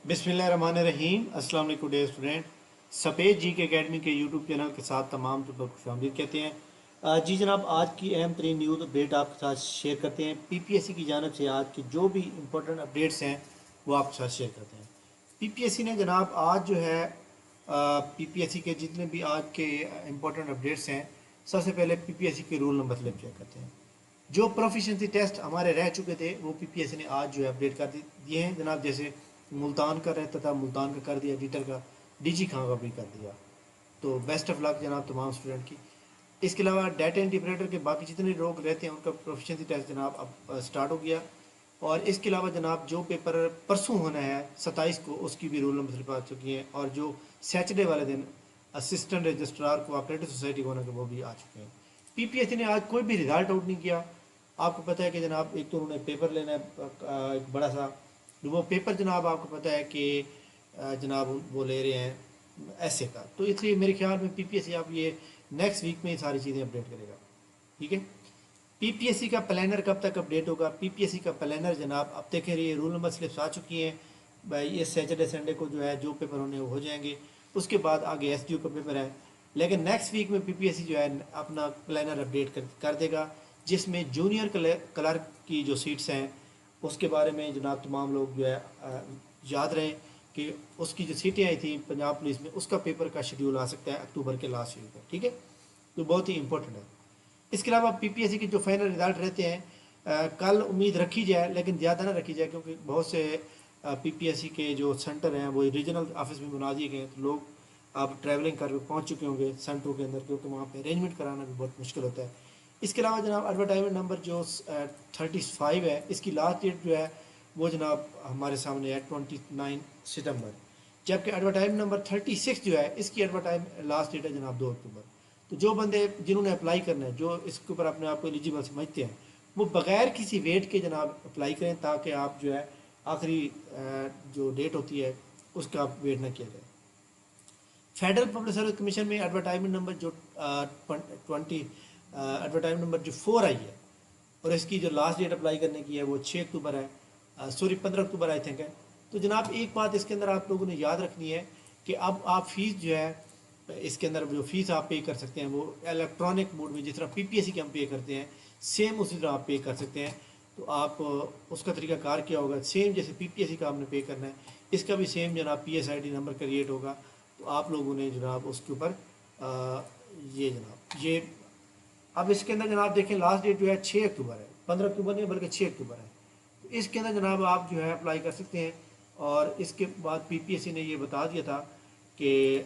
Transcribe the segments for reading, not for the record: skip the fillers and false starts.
बिस्मिल्लाहिर्रहमानिर्रहीम। अस्सलाम वालेकुम डियर स्टूडेंट। सफ़ेद जी के एकेडमी के यूट्यूब चैनल के साथ तमाम तलबा को खुशामदीद कहते हैं। जी जनाब, आज की अहम तरीन न्यूज़ अपडेट आपके साथ शेयर करते हैं। पीपीएससी की जानब से आज की जो भी इंपॉर्टेंट अपडेट्स हैं वो आपके साथ शेयर करते हैं। पीपीएससी ने जनाब आज जो है पीपीएससी के जितने भी आज के इंपॉर्टेंट अपडेट्स हैं, सबसे पहले पीपीएससी के रूल नंबर स्लिप चेक करते हैं। जो प्रोफिशेंसी टेस्ट हमारे रह चुके थे वो पीपीएससी ने आज जो है अपडेट कर दिए हैं जनाब। जैसे मुल्तान का रहता था, मुल्तान का कर दिया, एडिटर का, डीजी खां का भी कर दिया। तो बेस्ट ऑफ लक जनाब तमाम स्टूडेंट की। इसके अलावा डाटा इंटरप्रेटर के बाकी जितने लोग रहते हैं उनका प्रोफिशेंसी टेस्ट जनाब अब स्टार्ट हो गया। और इसके अलावा जनाब जो पेपर परसों होना है 27 को, उसकी भी रूल नंबर स्लिप आ चुकी हैं। और जो सैटरडे वाले दिन assistant registrar co operative society को होना के वो भी आ चुके हैं। पीपीएससी ने आज कोई भी रिजल्ट आउट नहीं किया। आपको पता है कि जनाब एक तो उन्होंने पेपर लेना है एक बड़ा सा, वो पेपर जनाब आपको पता है कि जनाब वो ले रहे हैं ऐसे का। तो इसलिए मेरे ख्याल में पीपीएससी आप ये नेक्स्ट वीक में ये सारी चीज़ें अपडेट करेगा। ठीक है। पीपीएससी का प्लानर कब तक अपडेट होगा? पीपीएससी का प्लानर जनाब अब देख रही है, रूल नंबर स्लिप्स आ चुकी हैं भाई। ये सैटरडे संडे को जो है जो पेपर होने वो हो जाएंगे। उसके बाद आगे एसडीओ का पेपर है। लेकिन नेक्स्ट वीक में पीपीएससी जो है अपना प्लानर अपडेट कर देगा, जिसमें जूनियर क्लर्क की जो सीट्स हैं उसके बारे में जनाब तमाम लोग जो है याद रहें कि उसकी जो सीटें आई थी पंजाब पुलिस में, उसका पेपर का शेड्यूल आ सकता है अक्टूबर के लास्ट वीक में। ठीक है, तो बहुत ही इंपॉर्टेंट है। इसके अलावा पीपीएससी के जो फाइनल रिजल्ट रहते हैं कल उम्मीद रखी जाए, लेकिन ज़्यादा ना रखी जाए, क्योंकि बहुत से पीपीएससी के जो सेंटर हैं वो रीजनल ऑफिस में बना दिए गए हैं। तो लोग अब ट्रैवलिंग करके पहुंच चुके होंगे सेंटरों के अंदर, क्योंकि वहाँ पे अरेंजमेंट कराना भी बहुत मुश्किल होता है। इसके अलावा जनाब एडवर्टाइजमेंट नंबर जो 35 है, इसकी लास्ट डेट जो है वो जनाब हमारे सामने है 29 सितंबर। जबकि एडवर्टाइजमेंट नंबर 36 जो है, इसकी एडवर्टाइज लास्ट डेट है जनाब 2 अक्टूबर। तो जो बंदे जिन्होंने अप्लाई करना है, जो इसके ऊपर अपने आप को एलिजिबल समझते हैं, वो बगैर किसी वेट के जनाब अप्लाई करें, ताकि आप जो है आखिरी जो डेट होती है उसका आप वेट ना किया जाए। फेडरल पब्लिक सर्विस कमीशन में एडवर्टाइजमेंट नंबर जो 20 एडवर्टाइजमेंट नंबर जो 4 आई है, और इसकी जो लास्ट डेट अप्लाई करने की है वो 6 अक्टूबर है, सॉरी 15 अक्टूबर आई थिंक है। तो जनाब एक बात इसके अंदर आप लोगों ने याद रखनी है कि अब आप फीस जो है इसके अंदर जो फीस आप पे कर सकते हैं वो इलेक्ट्रॉनिक मोड में, जिस तरह पीपीएससी के हम पे करते हैं सेम उसी तरह आप पे कर सकते हैं। तो आप उसका तरीका कार क्या होगा, सेम जैसे पीपीएससी का आपने पे करना है, इसका भी सेम जनाब पीएसआईडी नंबर क्रिएट होगा। तो आप लोगों ने जनाब उसके ऊपर ये जनाब ये अब इसके अंदर जनाब देखें लास्ट डेट जो है 6 अक्टूबर है, 15 अक्टूबर नहीं बल्कि 6 अक्टूबर है। तो इसके अंदर जनाब आप जो है अप्लाई कर सकते हैं। और इसके बाद पीपीएससी ने ये बता दिया था कि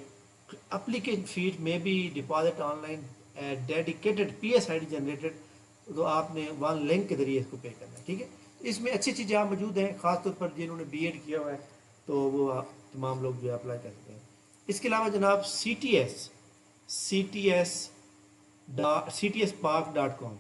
एप्लीकेशन फीस में बी deposit online dedicated PSID generated. तो आपने वन लिंक के जरिए इसको पे करना है। ठीक है, इसमें अच्छी चीज़ें आप मौजूद हैं, ख़ासतौर पर जिन्होंने बीएड किया हुआ है तो वो तमाम लोग जो है अप्लाई कर सकते हैं। इसके अलावा जनाब ctspark.com,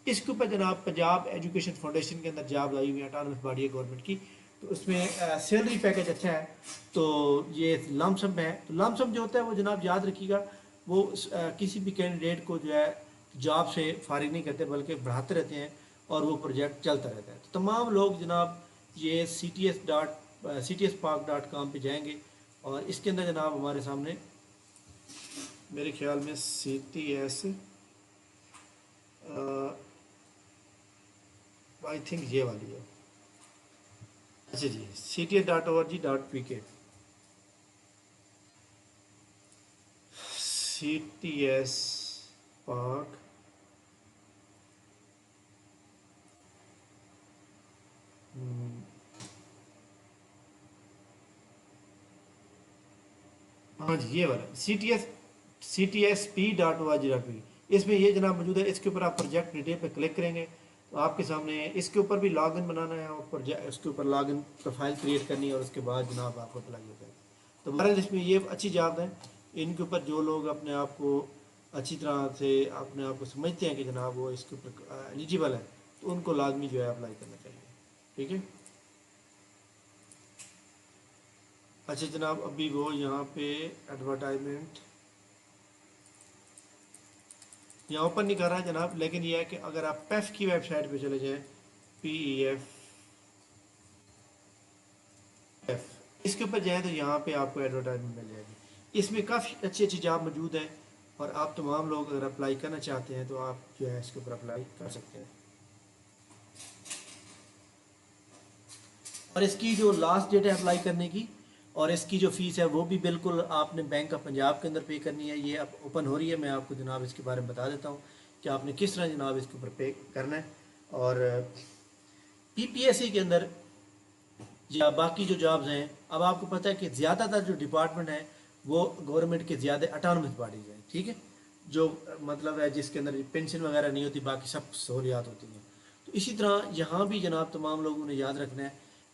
इसके ऊपर जनाब पंजाब एजुकेशन फाउंडेशन के अंदर जॉब आई हुई है, ऑटोनमस बॉडी है गवर्नमेंट की। तो उसमें सैलरी पैकेज अच्छा है। तो ये लमसम है। तो लमसम जो होता है वो जनाब याद रखिएगा, वो किसी भी कैंडिडेट को जो है जॉब से फारिग नहीं करते बल्कि बढ़ाते रहते हैं और वो प्रोजेक्ट चलता रहता है। तो तमाम लोग जनाब ये ctspark.com पे जाएंगे और इसके अंदर जनाब हमारे सामने मेरे ख्याल में CTS आई थिंक ये वाली है। अच्छा जी, cts.org.pk, CTS पार्क हाँ जी ये वाला ctsp.org.pk, इसमें ये जनाब मौजूद है। इसके ऊपर आप प्रोजेक्ट डिटेल पे क्लिक करेंगे तो आपके सामने इसके ऊपर भी लॉगिन बनाना है और इसके ऊपर लॉगिन प्रोफाइल क्रिएट करनी है और उसके बाद जनाब आपको अप्लाई हो जाएगा। तो बहरहाल इसमें ये अच्छी जॉब है। इनके ऊपर जो लोग अपने आप को अच्छी तरह से अपने आप को समझते हैं कि जनाब वो इसके ऊपर एलिजिबल है, तो उनको लाजमी जो है अप्लाई करना चाहिए। ठीक है। अच्छा जनाब, अभी वो यहाँ पे एडवर्टाइजमेंट यहाँ ओपन नहीं कर रहा है जनाब, लेकिन यह है कि अगर आप पेफ की वेबसाइट पे चले जाएं, PEF اس کے اوپر جائیں تو یہاں پہ آپ کو ایڈورٹائزمنٹ مل جائے گی. اس میں کافی اچھی اچھی جاب موجود ہے اور آپ تمام لوگ اگر اپلائی کرنا چاہتے ہیں تو آپ جو ہے اس کے اوپر اپلائی کر سکتے ہیں. اور اس کی جو لاسٹ ڈیٹ ہے اپلائی کرنے کی اور اس کی جو فیس ہے وہ بھی بالکل آپ نے بینک آف پنجاب کے اندر پے کرنی ہے. یہ اب اوپن ہو رہی ہے. میں آپ کو جناب اس کے بارے میں بتا دیتا ہوں کہ آپ نے کس طرح جناب اس کے اوپر پے کرنا ہے. اور پی پی ایس سی کے اندر یا باقی جو جابز ہیں اب آپ کو پتہ ہے کہ زیادہ تر جو ڈپارٹمنٹ ہیں وہ گورنمنٹ کے زیادہ اٹانومس باڈیز ہیں. ٹھیک ہے, جو مطلب ہے جس کے اندر پینشن وغیرہ نہیں ہوتی, باقی سب سہولیات ہوتی ہیں. تو اسی طرح یہاں بھی جناب تمام لوگوں نے یاد رکھنا ہے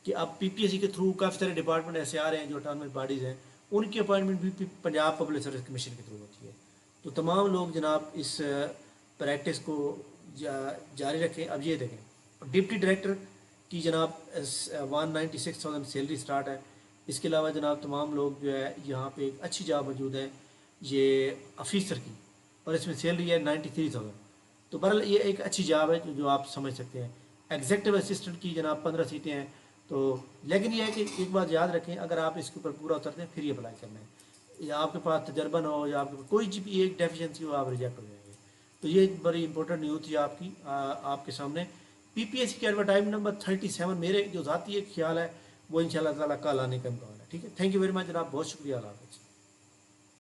کہ اب پی پی ایس سی کے تھرو کافی سارے ڈپارٹمنٹ ایسے آ رہے ہیں جو اٹانومس باڈیز ہیں, ان کی اپوائنٹمنٹ بھی پنجاب پبلک سروس کمیشن کے تھرو ہوتی ہے. تو تمام لوگ جناب اس پریکٹس کو جاری رکھیں. اب یہ دیکھیں ڈپٹی ڈائریکٹر کی جناب 196,000 سیلری سٹارٹ ہے. اس کے علاوہ جناب تمام لوگ جو ہے یہاں پہ ایک اچھی جاب موجود ہے یہ آفیسر کی, اور اس میں سیلری ہے 93,000. تو بہرحال یہ ایک اچھی جاب ہے جو آپ سمجھ سکتے ہیں. ایگزیکٹو اسسٹنٹ کی جناب 15 سیٹیں ہیں. تو لیکن یہ ہے کہ ایک بات یاد رکھیں, اگر آپ اس کے اوپر پورا اترتے ہیں پھر یہ اپلائی کرنا ہے. یا آپ کے پاس تجربہ نہ ہو یا آپ کے کوئی بھی ایک ڈیفیشنسی ہو, آپ ریجیکٹ ہو جائیں گے. تو یہ ایک بڑی امپورٹنٹ نیوز تھی آپ کی, آپ کے سامنے. پی پی ایس سی کی ایڈورٹائزمنٹ نمبر 37 میرے جو ذاتی ایک خیال ہے وہ ان شاء اللہ تعالیٰ کل آنے کا امکان ہے. ٹھیک ہے, تھینک یو ویری مچ جناب, بہت شکریہ. اللہ حافظ.